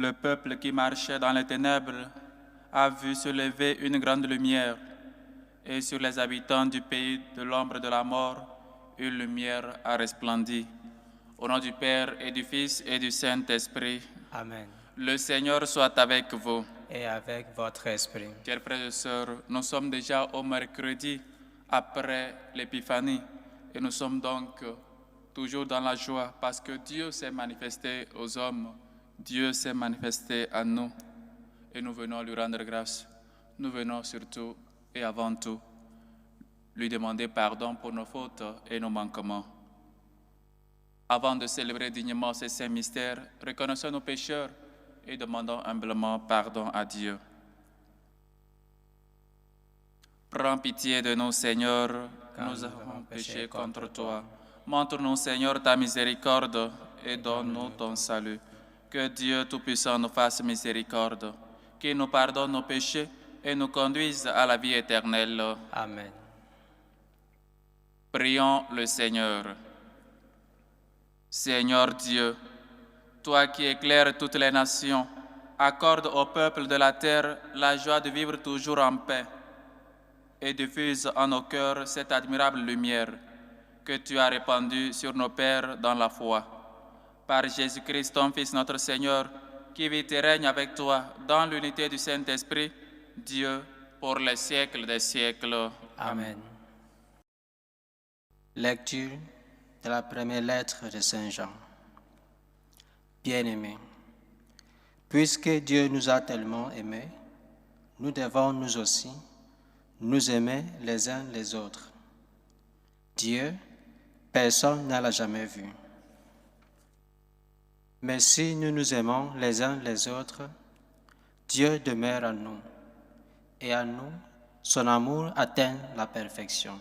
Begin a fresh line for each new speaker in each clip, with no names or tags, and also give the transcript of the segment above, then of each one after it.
Le peuple qui marchait dans les ténèbres a vu se lever une grande lumière, et sur les habitants du pays de l'ombre de la mort, une lumière a resplendi. Au nom du Père et du Fils et du Saint-Esprit.
Amen.
Le Seigneur soit avec vous.
Et avec votre esprit.
Chers frères et sœurs, nous sommes déjà au mercredi après l'Épiphanie et nous sommes donc toujours dans la joie parce que Dieu s'est manifesté aux hommes, Dieu s'est manifesté à nous et nous venons lui rendre grâce. Nous venons surtout et avant tout lui demander pardon pour nos fautes et nos manquements. Avant de célébrer dignement ces saints mystères, reconnaissons nos pécheurs et demandons humblement pardon à Dieu. Prends pitié de nous, Seigneur, nous avons péché contre toi. Montre-nous, Seigneur, ta miséricorde et donne-nous ton salut. Que Dieu Tout-Puissant nous fasse miséricorde, qu'il nous pardonne nos péchés et nous conduise à la vie éternelle.
Amen.
Prions le Seigneur. Seigneur Dieu, toi qui éclaires toutes les nations, accorde au peuple de la terre la joie de vivre toujours en paix et diffuse en nos cœurs cette admirable lumière que tu as répandue sur nos pères dans la foi. Par Jésus-Christ, ton Fils, notre Seigneur, qui vit et règne avec toi dans l'unité du Saint-Esprit, Dieu, pour les siècles des siècles.
Amen. Lecture de la première lettre de Saint Jean. Bien-aimés, puisque Dieu nous a tellement aimés, nous devons nous aussi nous aimer les uns les autres. Dieu, personne ne l'a jamais vu. Mais si nous nous aimons les uns les autres, Dieu demeure en nous, et en nous, son amour atteint la perfection.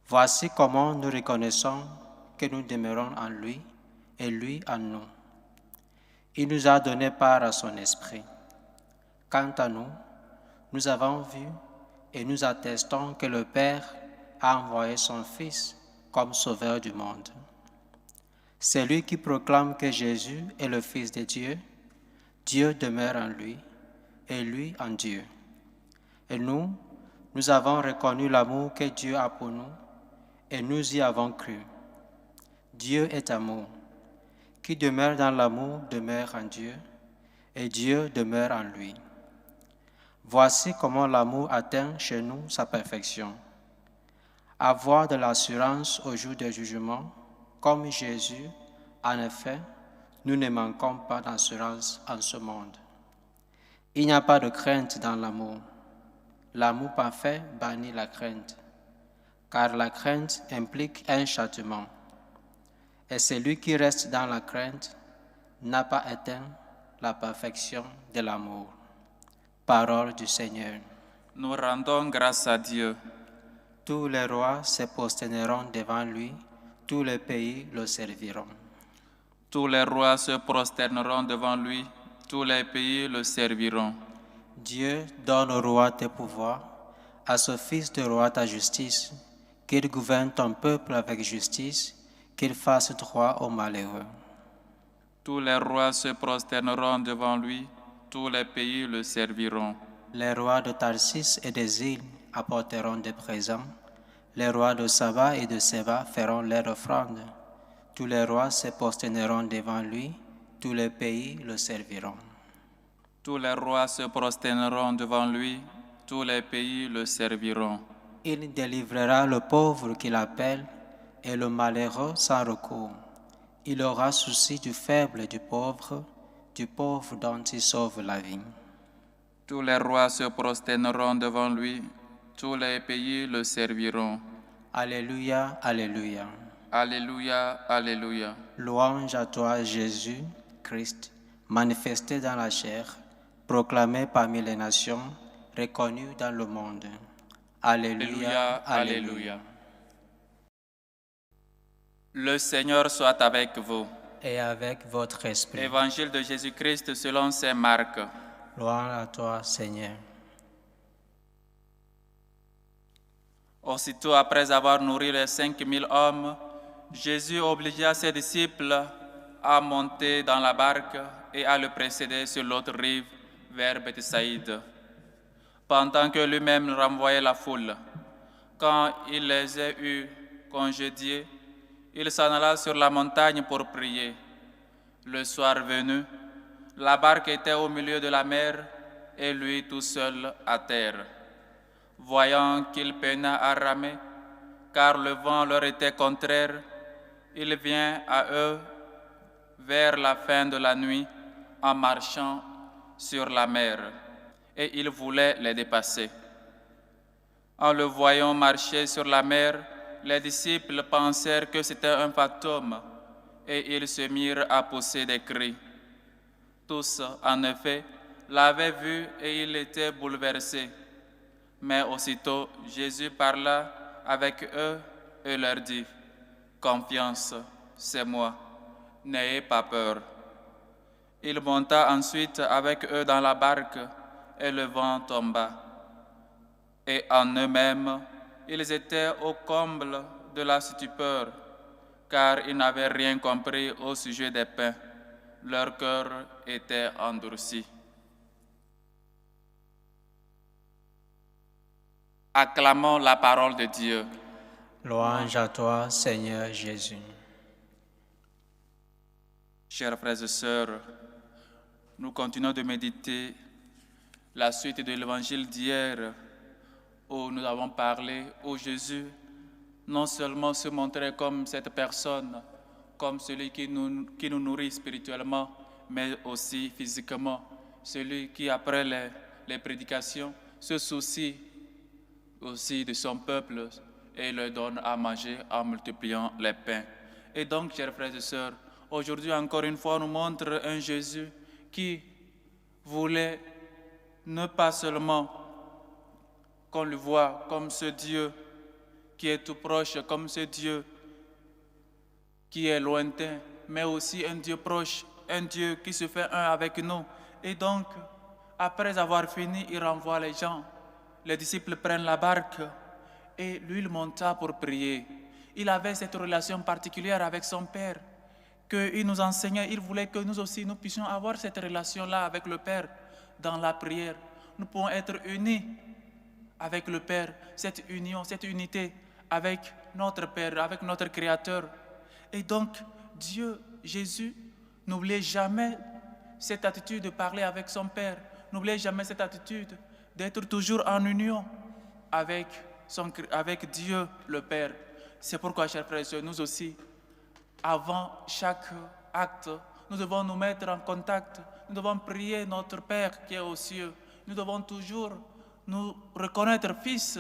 Voici comment nous reconnaissons que nous demeurons en lui et lui en nous. Il nous a donné part à son esprit. Quant à nous, nous avons vu et nous attestons que le Père a envoyé son Fils comme sauveur du monde. Celui qui proclame que Jésus est le Fils de Dieu, Dieu demeure en lui et lui en Dieu. Et nous avons reconnu l'amour que Dieu a pour nous et nous y avons cru. Dieu est amour. Qui demeure dans l'amour demeure en Dieu et Dieu demeure en lui. Voici comment l'amour atteint chez nous sa perfection. Avoir de l'assurance au jour du jugement, comme Jésus, en effet, nous ne manquons pas d'assurance en ce monde. Il n'y a pas de crainte dans l'amour. L'amour parfait bannit la crainte, car la crainte implique un châtiment. Et celui qui reste dans la crainte n'a pas atteint la perfection de l'amour. Parole du Seigneur.
Nous rendons grâce à Dieu.
Tous les rois se prosterneront devant lui, tous les pays le serviront.
Tous les rois se prosterneront devant lui, tous les pays le serviront.
Dieu donne au roi tes pouvoirs, à ce fils de roi ta justice, qu'il gouverne ton peuple avec justice, qu'il fasse droit aux malheureux.
Tous les rois se prosterneront devant lui, tous les pays le serviront.
Les rois de Tarsis et des îles apporteront des présents. Les rois de Saba et de Séba feront leur offrande. Tous les rois se prosterneront devant lui, tous les pays le serviront.
Tous les rois se prosterneront devant lui, tous les pays le serviront.
Il délivrera le pauvre qu'il appelle et le malheureux sans recours. Il aura souci du faible et du pauvre dont il sauve la vie.
Tous les rois se prosterneront devant lui, tous les pays le serviront.
Alléluia, alléluia.
Alléluia, alléluia.
Louange à toi, Jésus, Christ, manifesté dans la chair, proclamé parmi les nations, reconnu dans le monde. Alléluia, alléluia.
Le Seigneur soit avec vous.
Et avec votre esprit.
Évangile de Jésus-Christ selon saint Marc.
Gloire à toi, Seigneur.
Aussitôt après avoir nourri les 5000 hommes, Jésus obligea ses disciples à monter dans la barque et à le précéder sur l'autre rive vers Bethsaïde, pendant que lui-même renvoyait la foule. Quand il les a eus congédiés, il s'en alla sur la montagne pour prier. Le soir venu, la barque était au milieu de la mer et lui tout seul à terre. Voyant qu'il peinait à ramer, car le vent leur était contraire, il vient à eux vers la fin de la nuit en marchant sur la mer, et il voulait les dépasser. En le voyant marcher sur la mer, les disciples pensèrent que c'était un fantôme, et ils se mirent à pousser des cris. Tous, en effet, l'avaient vu et ils étaient bouleversés. Mais aussitôt, Jésus parla avec eux et leur dit, « Confiance, c'est moi, n'ayez pas peur. » Il monta ensuite avec eux dans la barque et le vent tomba. Et en eux-mêmes, ils étaient au comble de la stupeur, car ils n'avaient rien compris au sujet des pains. Leur cœur était endurci. Acclamons la parole de Dieu.
Louange à toi, Seigneur Jésus.
Chers frères et sœurs, nous continuons de méditer la suite de l'évangile d'hier où nous avons parlé, où Jésus non seulement se montrait comme cette personne, comme celui qui nous nourrit spirituellement, mais aussi physiquement, celui qui, après les prédications, se soucie aussi de son peuple et leur donne à manger en multipliant les pains. Et donc, chers frères et sœurs, aujourd'hui, encore une fois, nous montre un Jésus qui voulait ne pas seulement qu'on le voit comme ce Dieu qui est tout proche, comme ce Dieu qui est lointain, mais aussi un Dieu proche, un Dieu qui se fait un avec nous. Et donc, après avoir fini, il renvoie les gens. Les disciples prennent la barque et lui, il monta pour prier. Il avait cette relation particulière avec son Père qu'il nous enseignait. Il voulait que nous aussi, nous puissions avoir cette relation-là avec le Père dans la prière. Nous pouvons être unis avec le Père, cette union, cette unité avec notre Père, avec notre Créateur. Et donc, Dieu, Jésus, n'oubliez jamais cette attitude de parler avec son Père. N'oubliez jamais cette attitude d'être toujours en union avec Dieu le Père. C'est pourquoi, chers frères et sœurs, nous aussi, avant chaque acte, nous devons nous mettre en contact. Nous devons prier notre Père qui est aux cieux. Nous devons toujours nous reconnaître fils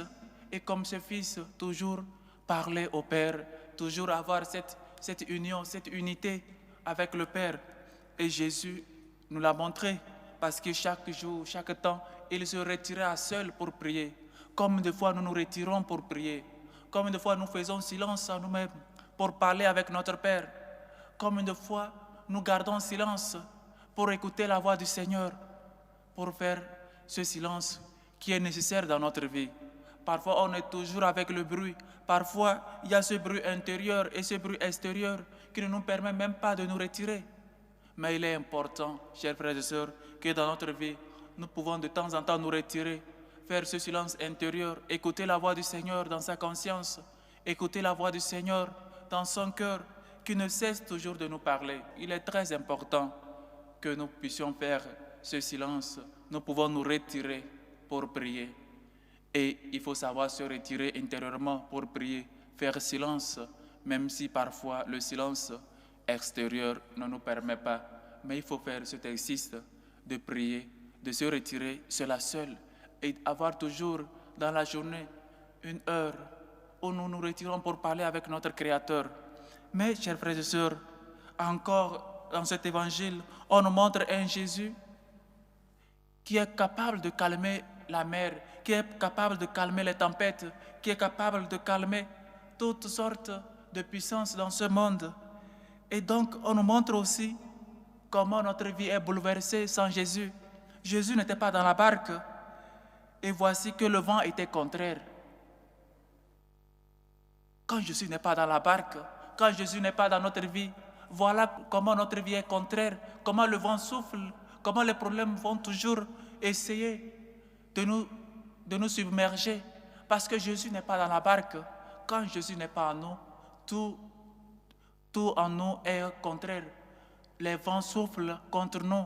et comme ce fils, toujours parler au Père, toujours avoir cette union, cette unité avec le Père. Et Jésus nous l'a montré parce que chaque jour, chaque temps, il se retirait seul pour prier. Comme des fois nous nous retirons pour prier, comme des fois nous faisons silence en nous-mêmes pour parler avec notre Père, comme des fois nous gardons silence pour écouter la voix du Seigneur, pour faire ce silence qui est nécessaire dans notre vie. Parfois, on est toujours avec le bruit. Parfois, il y a ce bruit intérieur et ce bruit extérieur qui ne nous permet même pas de nous retirer. Mais il est important, chers frères et sœurs, que dans notre vie, nous pouvons de temps en temps nous retirer, faire ce silence intérieur, écouter la voix du Seigneur dans sa conscience, écouter la voix du Seigneur dans son cœur, qui ne cesse toujours de nous parler. Il est très important que nous puissions faire ce silence. Nous pouvons nous retirer pour prier. Et il faut savoir se retirer intérieurement pour prier, faire silence, même si parfois le silence extérieur ne nous permet pas. Mais il faut faire cet exercice de prier, de se retirer cela seul et avoir toujours dans la journée une heure où nous nous retirons pour parler avec notre Créateur. Mais, chers frères et sœurs, encore dans cet évangile, on nous montre un Jésus qui est capable de calmer la mer, qui est capable de calmer les tempêtes, qui est capable de calmer toutes sortes de puissances dans ce monde. Et donc, on nous montre aussi comment notre vie est bouleversée sans Jésus. Jésus n'était pas dans la barque, et voici que le vent était contraire. Quand Jésus n'est pas dans la barque, quand Jésus n'est pas dans notre vie, Voilà comment notre vie est contraire, comment le vent souffle, comment les problèmes vont toujours essayer de nous submerger. Parce que Jésus n'est pas dans la barque. Quand Jésus n'est pas en nous, tout en nous est contraire. Les vents soufflent contre nous.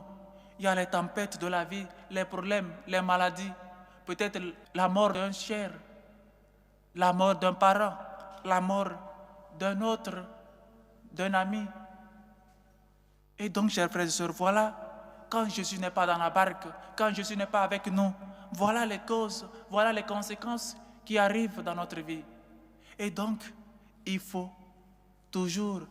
Il y a les tempêtes de la vie, les problèmes, les maladies, peut-être la mort d'un cher, la mort d'un parent, la mort d'un autre, d'un ami. Et donc, chers frères et sœurs, voilà, quand Jésus n'est pas dans la barque, quand Jésus n'est pas avec nous, voilà les causes, voilà les conséquences qui arrivent dans notre vie. Et donc, il faut toujours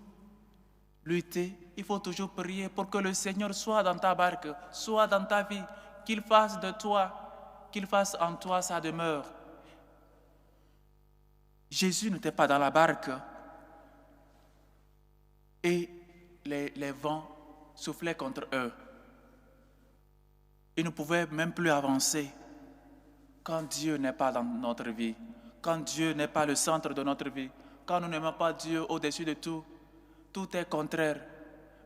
lutter, il faut toujours prier pour que le Seigneur soit dans ta barque, soit dans ta vie, qu'il fasse de toi, qu'il fasse en toi sa demeure. Jésus n'était pas dans la barque et les vents soufflaient contre eux. Ils ne pouvaient même plus avancer quand Dieu n'est pas dans notre vie, quand Dieu n'est pas le centre de notre vie, quand nous n'aimons pas Dieu au-dessus de tout. Tout est contraire.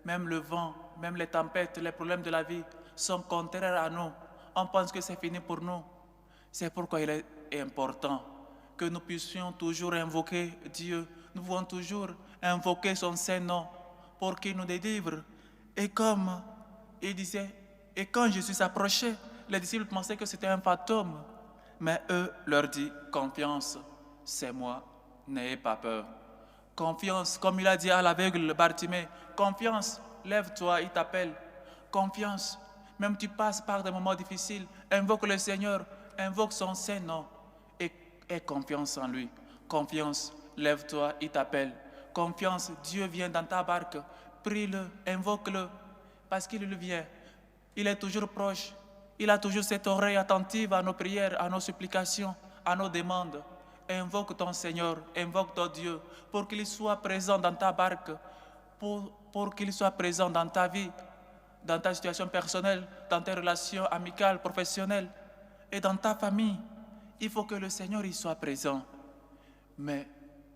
Même le vent, même les tempêtes, les problèmes de la vie sont contraires à nous. On pense que c'est fini pour nous. C'est pourquoi il est important que nous puissions toujours invoquer Dieu. Nous pouvons toujours invoquer son Saint-Nom pour qu'il nous délivre. Et comme il disait, et quand Jésus s'approchait, les disciples pensaient que c'était un fantôme. Mais eux leur dit, confiance, c'est moi, n'ayez pas peur. Confiance, comme il a dit à l'aveugle Bartimée, confiance, lève-toi, il t'appelle. Confiance, même tu passes par des moments difficiles, invoque le Seigneur, invoque son Saint-Nom et aie confiance en lui. Confiance, lève-toi, il t'appelle. Confiance, Dieu vient dans ta barque, prie-le, invoque-le, parce qu'il vient. Il est toujours proche, il a toujours cette oreille attentive à nos prières, à nos supplications, à nos demandes. Invoque ton Seigneur, invoque ton Dieu, pour qu'il soit présent dans ta barque, pour qu'il soit présent dans ta vie, dans ta situation personnelle, dans tes relations amicales, professionnelles et dans ta famille. Il faut que le Seigneur y soit présent. Mais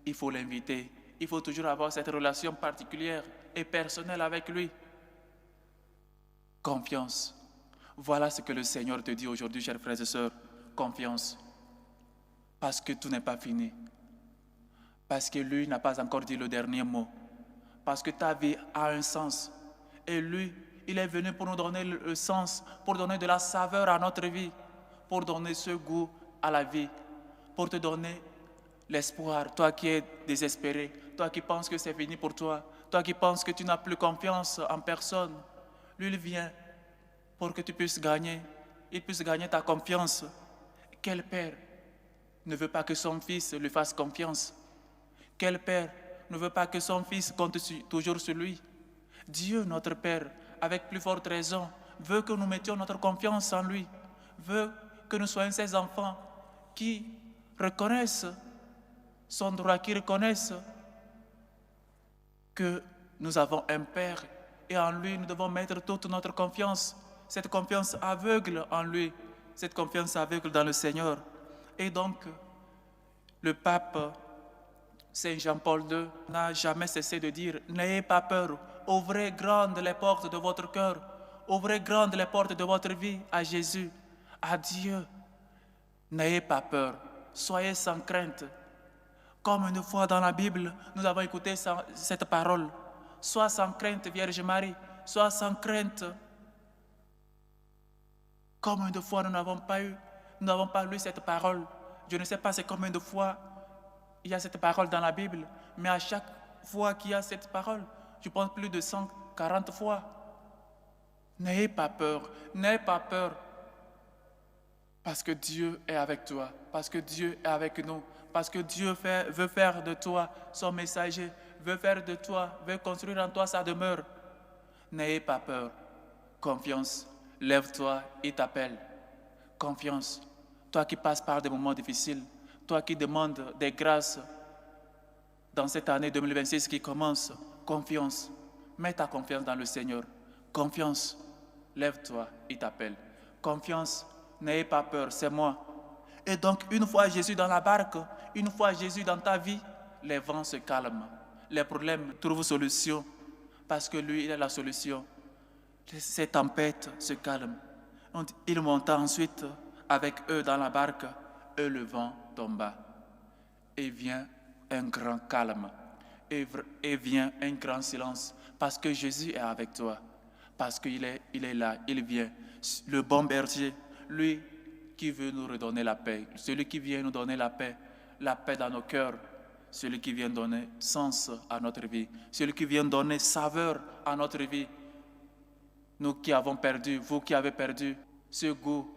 il faut l'inviter. Il faut toujours avoir cette relation particulière et personnelle avec lui. Confiance. Voilà ce que le Seigneur te dit aujourd'hui, chers frères et sœurs. Confiance. Parce que tout n'est pas fini. Parce que lui n'a pas encore dit le dernier mot. Parce que ta vie a un sens. Et lui, il est venu pour nous donner le sens, pour donner de la saveur à notre vie, pour donner ce goût à la vie, pour te donner l'espoir. Toi qui es désespéré, toi qui penses que c'est fini pour toi, toi qui penses que tu n'as plus confiance en personne, lui, il vient pour que tu puisses gagner. Il puisse gagner ta confiance. Quel père ne veut pas que son fils lui fasse confiance? Quel père ne veut pas que son fils compte toujours sur lui? Dieu, notre Père, avec plus forte raison, veut que nous mettions notre confiance en lui, veut que nous soyons ses enfants qui reconnaissent son droit, qui reconnaissent que nous avons un Père et en lui nous devons mettre toute notre confiance, cette confiance aveugle en lui, cette confiance aveugle dans le Seigneur. Et donc, le pape Saint Jean-Paul II n'a jamais cessé de dire « N'ayez pas peur, ouvrez grandes les portes de votre cœur, ouvrez grandes les portes de votre vie à Jésus, à Dieu. N'ayez pas peur, soyez sans crainte. » Comme une fois dans la Bible, nous avons écouté cette parole. « Sois sans crainte, Vierge Marie, sois sans crainte. » Combien de fois nous n'avons pas lu cette parole? Je ne sais pas c'est combien de fois il y a cette parole dans la Bible, mais à chaque fois qu'il y a cette parole, je pense plus de 140 fois. N'ayez pas peur, parce que Dieu est avec toi, parce que Dieu est avec nous, parce que Dieu veut faire de toi son messager, veut faire de toi, veut construire en toi sa demeure. N'ayez pas peur, confiance, lève-toi, il t'appelle. Confiance, toi qui passes par des moments difficiles, toi qui demandes des grâces dans cette année 2026 qui commence, confiance, mets ta confiance dans le Seigneur. Confiance, lève-toi, il t'appelle. Confiance, n'ayez pas peur, c'est moi. Et donc, une fois Jésus dans la barque, une fois Jésus dans ta vie, les vents se calment, les problèmes trouvent solution. parce que lui, il est la solution. Ces tempêtes se calment. Il monta ensuite avec eux dans la barque et le vent tomba. Et vient un grand calme, et vient un grand silence, parce que Jésus est avec toi, parce qu'il est là, il vient. Le bon berger, lui qui veut nous redonner la paix, celui qui vient nous donner la paix dans nos cœurs, celui qui vient donner sens à notre vie, celui qui vient donner saveur à notre vie. Nous qui avons perdu, vous qui avez perdu ce goût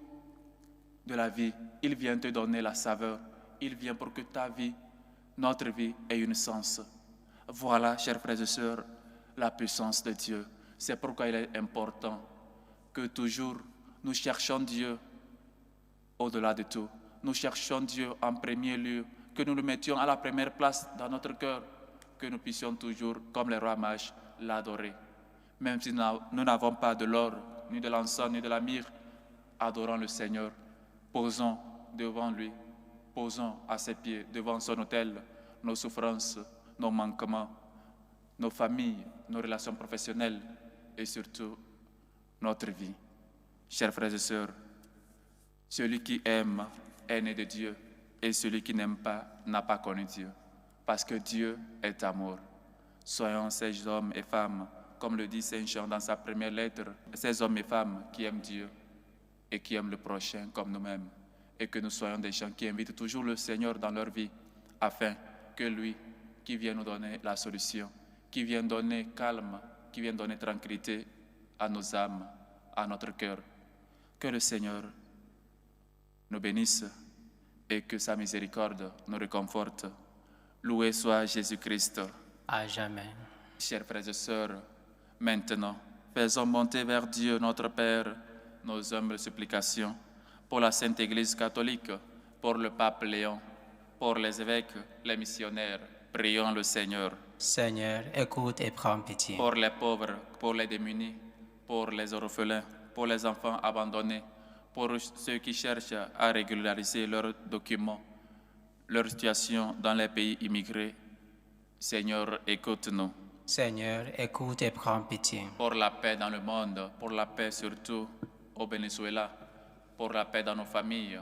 de la vie, il vient te donner la saveur. Il vient pour que ta vie, notre vie, ait une sens. Voilà, chers frères et sœurs, la puissance de Dieu. C'est pourquoi il est important que toujours nous cherchions Dieu au-delà de tout. Nous cherchions Dieu en premier lieu, que nous le mettions à la première place dans notre cœur, que nous puissions toujours, comme les rois mages, l'adorer. Même si nous n'avons pas de l'or, ni de l'encens, ni de la myrrhe, adorons le Seigneur. Posons devant lui, posons à ses pieds, devant son autel, nos souffrances, nos manquements, nos familles, nos relations professionnelles et surtout notre vie. Chers frères et sœurs, celui qui aime est né de Dieu et celui qui n'aime pas n'a pas connu Dieu, parce que Dieu est amour. Soyons ces hommes et femmes, comme le dit Saint Jean dans sa première lettre, ces hommes et femmes qui aiment Dieu et qui aiment le prochain comme nous-mêmes, et que nous soyons des gens qui invitent toujours le Seigneur dans leur vie, afin que lui, qui vient nous donner la solution, qui vient donner calme, qui vient donner tranquillité à nos âmes, à notre cœur, que le Seigneur nous bénisse et que sa miséricorde nous réconforte. Loué soit Jésus-Christ.
À jamais.
Chers frères et sœurs, maintenant, faisons monter vers Dieu notre Père nos humbles supplications pour la Sainte Église catholique, pour le pape Léon, pour les évêques, les missionnaires. Prions le Seigneur.
Seigneur, écoute et prends pitié.
Pour les pauvres, pour les démunis, pour les orphelins, pour les enfants abandonnés, pour ceux qui cherchent à régulariser leurs documents, leur situation dans les pays immigrés. Seigneur, écoute-nous.
Seigneur, écoute et prends pitié.
Pour la paix dans le monde, pour la paix surtout au Venezuela, pour la paix dans nos familles.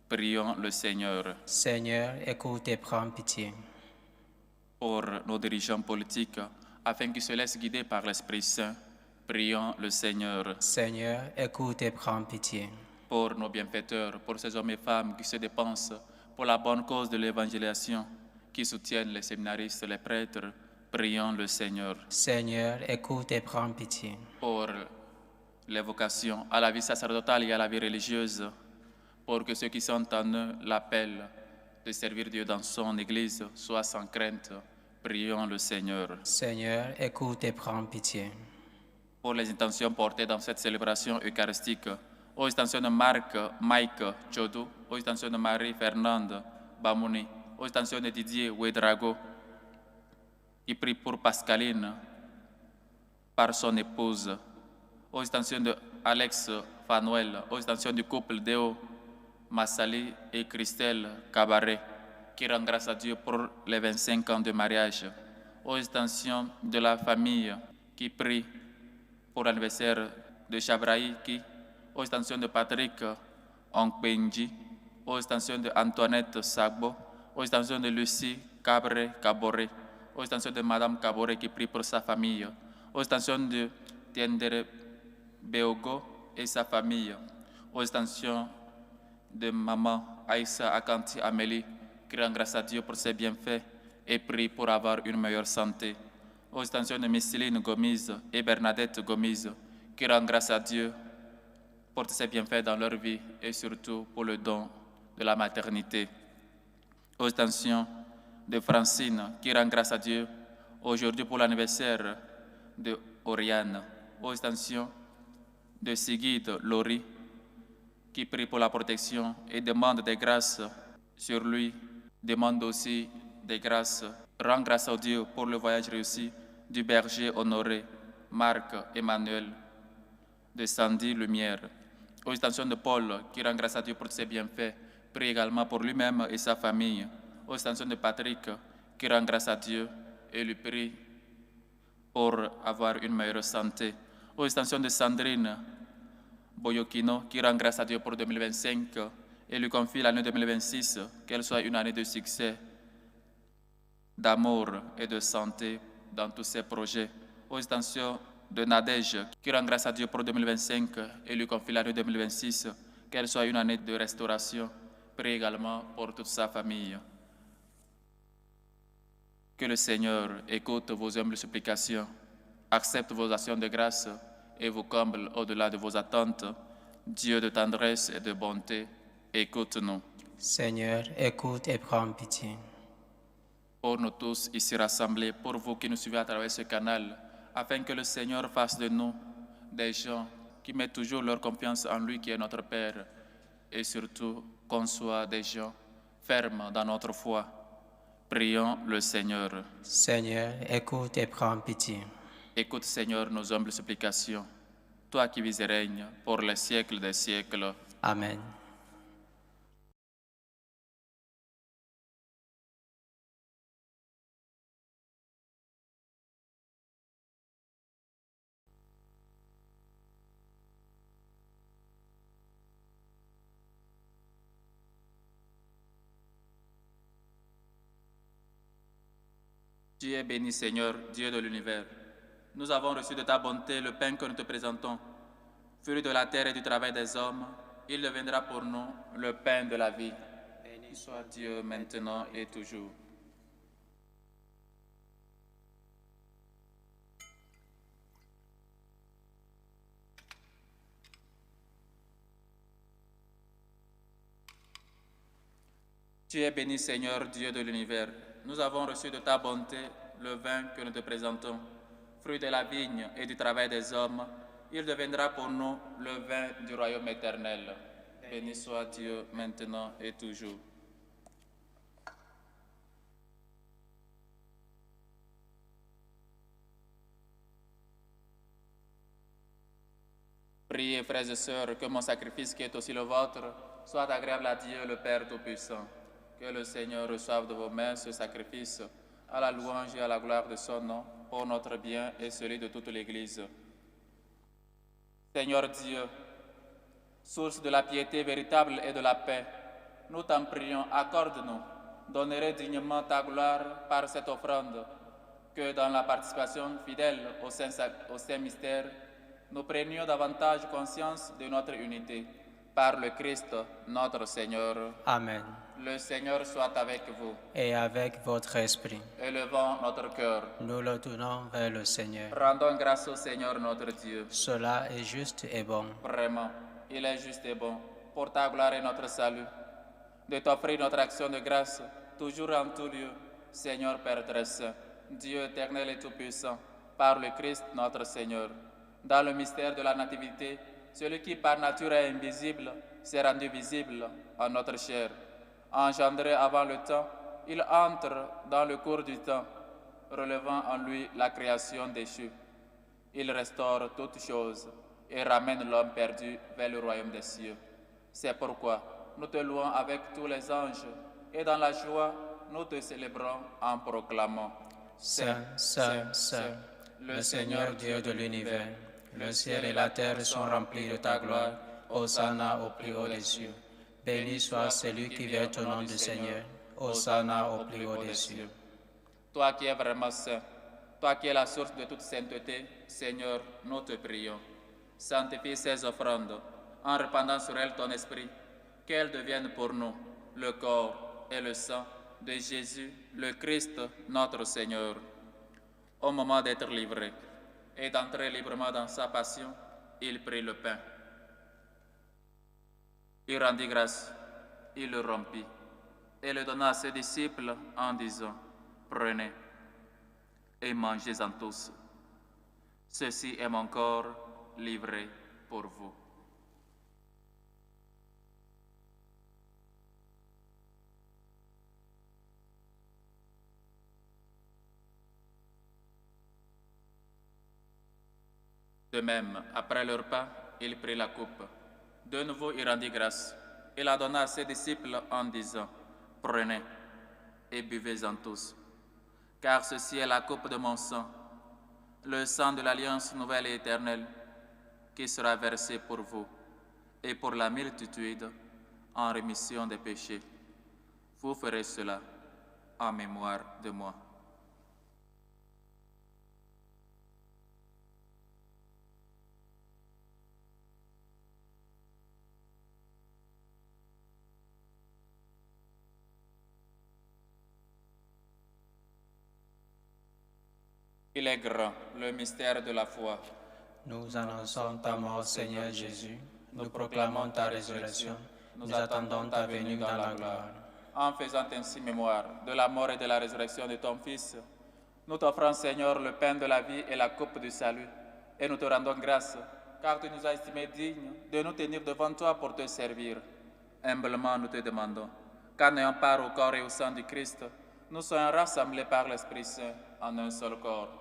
Prions le Seigneur.
Seigneur, écoute et prends pitié.
Pour nos dirigeants politiques, afin qu'ils se laissent guider par l'Esprit Saint. Prions le Seigneur.
Seigneur, écoute et prends pitié.
Pour nos bienfaiteurs, pour ces hommes et femmes qui se dépensent pour la bonne cause de l'évangélisation, qui soutiennent les séminaristes, les prêtres, prions le Seigneur.
Seigneur, écoute et prends pitié.
Pour les vocations à la vie sacerdotale et à la vie religieuse, pour que ceux qui sont en eux l'appel de servir Dieu dans son Église soient sans crainte, prions le Seigneur.
Seigneur, écoute et prends pitié.
Pour les intentions portées dans cette célébration eucharistique, aux intentions de Marc, Mike, Chodou, aux intentions de Marie, Fernande, Bamouni, aux intentions de Didier, Ouedrago, qui prie pour Pascaline, par son épouse, aux intentions de Alex Fanuel, aux intentions du couple Déo, Massali et Christelle Cabaret, qui rend grâce à Dieu pour les 25 ans de mariage, aux intentions de la famille qui prie pour l'anniversaire de Chabraï, aux intentions de Patrick Ongbenji, aux intentions de Antoinette Sagbo, aux intentions de Lucie Caboré, aux intentions de Madame Caboré qui prie pour sa famille, aux intentions de Tiendere Beogo et sa famille, aux intentions de Maman Aïssa Akanti Amélie, qui rend grâce à Dieu pour ses bienfaits et prie pour avoir une meilleure santé, aux intentions de Micheline Gomise et Bernadette Gomise, qui rend grâce à Dieu pour ses bienfaits dans leur vie et surtout pour le don de la maternité, aux intentions de Francine, qui rend grâce à Dieu aujourd'hui pour l'anniversaire de Oriane, aux intentions de Sigrid Lori, qui prie pour la protection et demande des grâces sur lui, demande aussi des grâces, rend grâce à Dieu pour le voyage réussi du berger honoré Marc Emmanuel, de Sandy Lumière, aux intentions de Paul, qui rend grâce à Dieu pour ses bienfaits, prie également pour lui-même et sa famille, aux intentions de Patrick, qui rend grâce à Dieu et lui prie pour avoir une meilleure santé. Aux extensions de Sandrine Boyokino, qui rend grâce à Dieu pour 2025 et lui confie l'année 2026, qu'elle soit une année de succès, d'amour et de santé dans tous ses projets. Aux extensions de Nadège, qui rend grâce à Dieu pour 2025 et lui confie l'année 2026, qu'elle soit une année de restauration. Prie également pour toute sa famille. Que le Seigneur écoute vos humbles supplications, accepte vos actions de grâce et vous comble au-delà de vos attentes. Dieu de tendresse et de bonté, écoute-nous.
Seigneur, écoute et prends pitié.
Pour nous tous ici rassemblés, pour vous qui nous suivez à travers ce canal, afin que le Seigneur fasse de nous des gens qui mettent toujours leur confiance en lui qui est notre Père, et surtout qu'on soit des gens fermes dans notre foi. Prions le Seigneur.
Seigneur, écoute et prends pitié.
Écoute, Seigneur, nos humbles supplications. Toi qui vis et règnes pour les siècles des siècles.
Amen.
Tu es béni, Seigneur, Dieu de l'univers. Nous avons reçu de ta bonté le pain que nous te présentons. Fruit de la terre et du travail des hommes, il deviendra pour nous le pain de la vie. Béni soit Dieu maintenant et toujours. Tu es béni, Seigneur, Dieu de l'univers. Nous avons reçu de ta bonté le vin que nous te présentons. Fruit de la vigne et du travail des hommes, il deviendra pour nous le vin du royaume éternel. Béni soit Dieu maintenant et toujours. Priez, frères et sœurs, que mon sacrifice qui est aussi le vôtre soit agréable à Dieu le Père Tout-Puissant. Que le Seigneur reçoive de vos mains ce sacrifice à la louange et à la gloire de son nom, pour notre bien et celui de toute l'Église. Seigneur Dieu, source de la piété véritable et de la paix, nous t'en prions, accorde-nous d'honorer dignement ta gloire par cette offrande, que dans la participation fidèle au Saint Mystère, nous prenions davantage conscience de notre unité. Par le Christ, notre Seigneur.
Amen.
Le Seigneur soit avec vous.
Et avec votre esprit.
Élevons notre cœur.
Nous le tournons vers le Seigneur.
Rendons grâce au Seigneur notre Dieu.
Cela est juste et bon.
Vraiment, il est juste et bon, pour ta gloire et notre salut, de t'offrir notre action de grâce, toujours en tout lieu, Seigneur Père très saint, Dieu éternel et tout-puissant, par le Christ notre Seigneur. Dans le mystère de la Nativité, celui qui par nature est invisible s'est rendu visible en notre chair. Engendré avant le temps, il entre dans le cours du temps, relevant en lui la création déchue. Il restaure toutes choses et ramène l'homme perdu vers le royaume des cieux. C'est pourquoi nous te louons avec tous les anges et dans la joie, nous te célébrons en proclamant.
Saint, Saint, Saint, le Seigneur Dieu de l'univers. Le ciel et la terre sont remplis de ta gloire. Hosanna au plus haut des cieux. Béni soit celui qui vient au nom du Seigneur. Hosanna au plus haut des cieux.
Toi qui es vraiment saint, toi qui es la source de toute sainteté, Seigneur, nous te prions. Sanctifie ces offrandes en répandant sur elles ton esprit, qu'elles deviennent pour nous le corps et le sang de Jésus, le Christ, notre Seigneur. Au moment d'être livré et d'entrer librement dans sa passion, il prit le pain. Il rendit grâce, il le rompit et le donna à ses disciples en disant, « Prenez et mangez-en tous. Ceci est mon corps livré pour vous. » De même, après le repas, il prit la coupe. De nouveau, il rendit grâce. Il la donna à ses disciples en disant, « Prenez et buvez-en tous, car ceci est la coupe de mon sang, le sang de l'alliance nouvelle et éternelle qui sera versé pour vous et pour la multitude en rémission des péchés. Vous ferez cela en mémoire de moi. Il est grand, le mystère de la foi.
Nous annonçons ta mort, Seigneur Jésus. Nous proclamons ta résurrection. Nous attendons ta venue dans la gloire.
En faisant ainsi mémoire de la mort et de la résurrection de ton Fils, nous t'offrons, Seigneur, le pain de la vie et la coupe du salut. Et nous te rendons grâce, car tu nous as estimés dignes de nous tenir devant toi pour te servir. Humblement, nous te demandons, qu'en ayant part au corps et au sang du Christ, nous soyons rassemblés par l'Esprit Saint en un seul corps.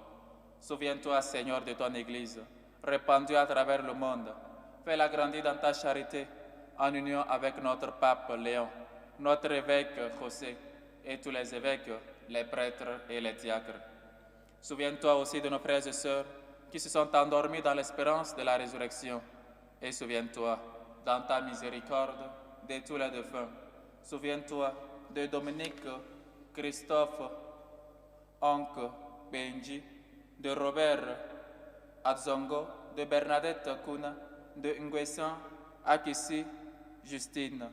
Souviens-toi, Seigneur, de ton Église, répandue à travers le monde. Fais-la grandir dans ta charité, en union avec notre pape Léon, notre évêque José et tous les évêques, les prêtres et les diacres. Souviens-toi aussi de nos frères et sœurs qui se sont endormis dans l'espérance de la résurrection. Et souviens-toi, dans ta miséricorde, de tous les défunts. Souviens-toi de Dominique, Christophe, Oncle, Benji, de Robert Adzongo, de Bernadette Kuna, de Nguessan Akissi Justine,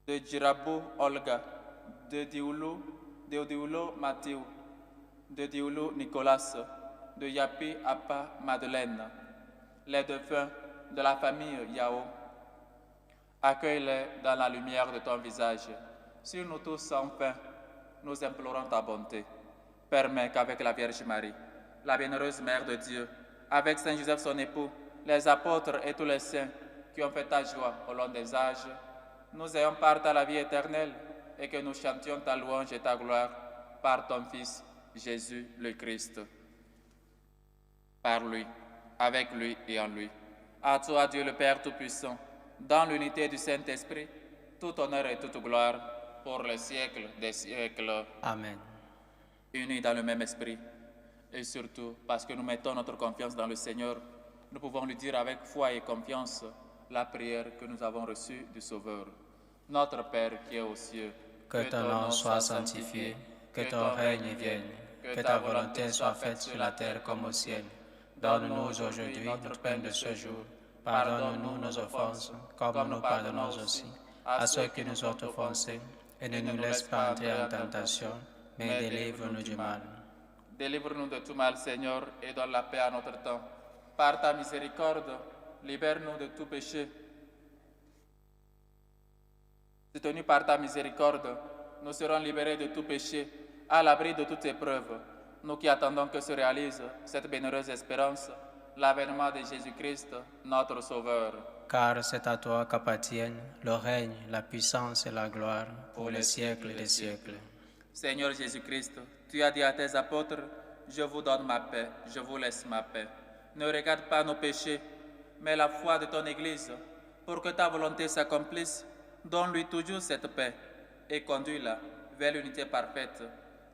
de Jirabou Olga, de Dioulo Mathieu, de Dioulo Nicolas, de Yapi Appa Madeleine, les défunts de la famille Yao. Accueille-les dans la lumière de ton visage. Sur nous tous, enfin, nous implorons ta bonté. Permets qu'avec la Vierge Marie, la bienheureuse Mère de Dieu, avec Saint Joseph son époux, les apôtres et tous les saints qui ont fait ta joie au long des âges, nous ayons part à la vie éternelle et que nous chantions ta louange et ta gloire par ton Fils, Jésus le Christ. Par lui, avec lui et en lui. À toi, Dieu le Père Tout-Puissant, dans l'unité du Saint-Esprit, tout honneur et toute gloire pour les siècles des siècles.
Amen.
Unis dans le même esprit, et surtout parce que nous mettons notre confiance dans le Seigneur, nous pouvons lui dire avec foi et confiance la prière que nous avons reçue du Sauveur. Notre Père qui est aux cieux,
que ton nom soit sanctifié, que ton règne vienne, que ta volonté soit faite sur la terre comme au ciel. Donne-nous aujourd'hui notre pain de ce jour. Pardonne-nous nos offenses, comme nous pardonnons aussi à ceux qui nous ont offensés, et ne nous laisse pas entrer en tentation, mais délivre-nous du mal.
Délivre-nous de tout mal, Seigneur, et donne la paix à notre temps. Par ta miséricorde, libère-nous de tout péché. Soutenus par ta miséricorde, nous serons libérés de tout péché, à l'abri de toute épreuve. Nous qui attendons que se réalise cette bienheureuse espérance, l'avènement de Jésus-Christ, notre Sauveur.
Car c'est à toi qu'appartiennent le règne, la puissance et la gloire pour les siècles des siècles.
Seigneur Jésus-Christ, tu as dit à tes apôtres, je vous donne ma paix, je vous laisse ma paix. Ne regarde pas nos péchés, mais la foi de ton Église, pour que ta volonté s'accomplisse. Donne-lui toujours cette paix et conduis-la vers l'unité parfaite,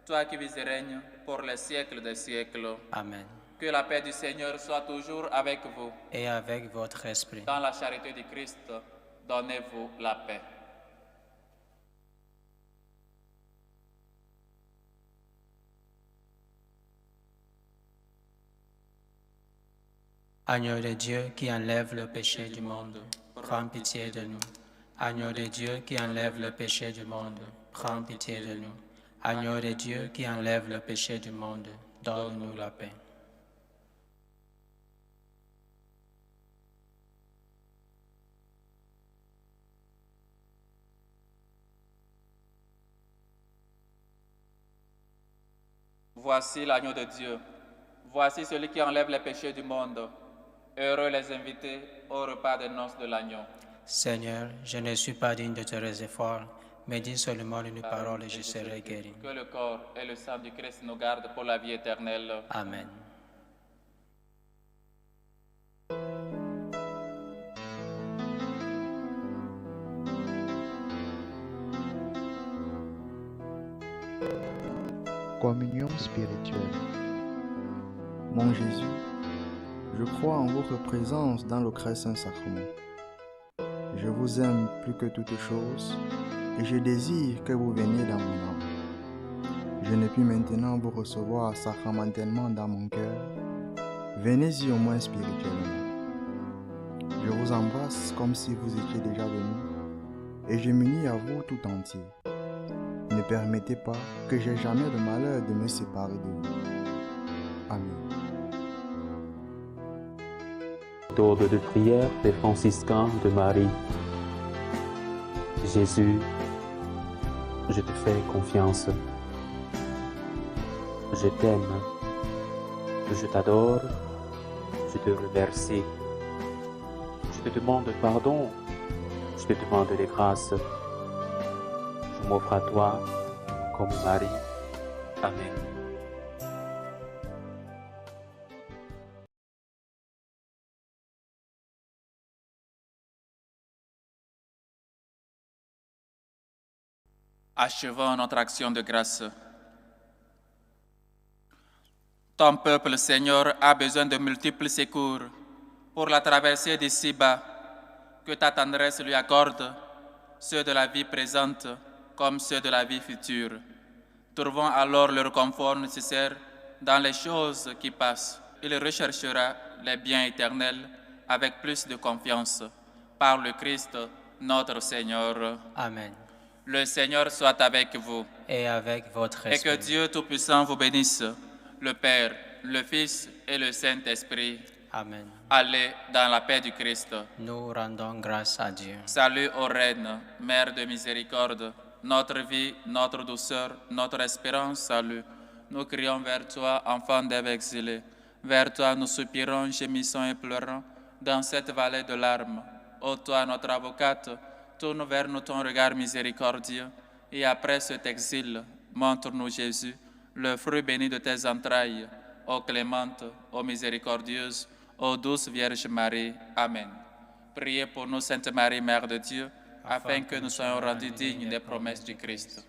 toi qui vis et règnes pour les siècles des siècles.
Amen.
Que la paix du Seigneur soit toujours avec vous.
Et avec votre esprit.
Dans la charité du Christ, donnez-vous la paix.
Agneau de Dieu qui enlève le péché du monde, prends pitié de nous. Agneau de Dieu qui enlève le péché du monde, prends pitié de nous. Agneau de Dieu qui enlève le péché du monde, donne-nous la paix.
Voici l'agneau de Dieu. Voici celui qui enlève les péchés du monde. Heureux les invités au repas des noces de l'agneau.
Seigneur, je ne suis pas digne de tes efforts, mais dis seulement une parole et je serai guéri.
Que le corps et le sang du Christ nous gardent pour la vie éternelle.
Amen.
Communion spirituelle. Mon Jésus, je crois en votre présence dans le très saint sacrement. Je vous aime plus que toute chose et je désire que vous veniez dans mon âme. Je ne puis maintenant vous recevoir sacramentellement dans mon cœur. Venez-y au moins spirituellement. Je vous embrasse comme si vous étiez déjà venu et je m'unis à vous tout entier. Ne permettez pas que j'aie jamais le malheur de me séparer de vous. Amen.
Méthode de prière des franciscains de Marie. Jésus, je te fais confiance. Je t'aime. Je t'adore. Je te remercie. Je te demande pardon. Je te demande les grâces. Je m'offre à toi comme Marie. Amen.
Achevons notre action de grâce. Ton peuple, Seigneur, a besoin de multiples secours pour la traversée d'ici-bas. Que ta tendresse lui accorde, ceux de la vie présente comme ceux de la vie future. Trouvons alors le réconfort nécessaire dans les choses qui passent. Il recherchera les biens éternels avec plus de confiance. Par le Christ, notre Seigneur.
Amen.
Le Seigneur soit avec vous.
Et avec votre
Et
esprit.
que Dieu Tout-Puissant vous bénisse, le Père, le Fils et le Saint-Esprit.
Amen.
Allez dans la paix du Christ.
Nous rendons grâce à Dieu.
Salut ô Reine, Mère de miséricorde, notre vie, notre douceur, notre espérance, salut. Nous crions vers toi, enfant d'Ève exilée. Vers toi nous soupirons, gémissons et pleurons dans cette vallée de larmes. Ô toi, notre avocate, tourne vers nous ton regard miséricordieux, et après cet exil, montre-nous Jésus, le fruit béni de tes entrailles. Ô clémente, ô miséricordieuse, ô douce Vierge Marie. Amen. Priez pour nous, Sainte Marie, Mère de Dieu, afin que nous soyons rendus dignes des promesses du Christ.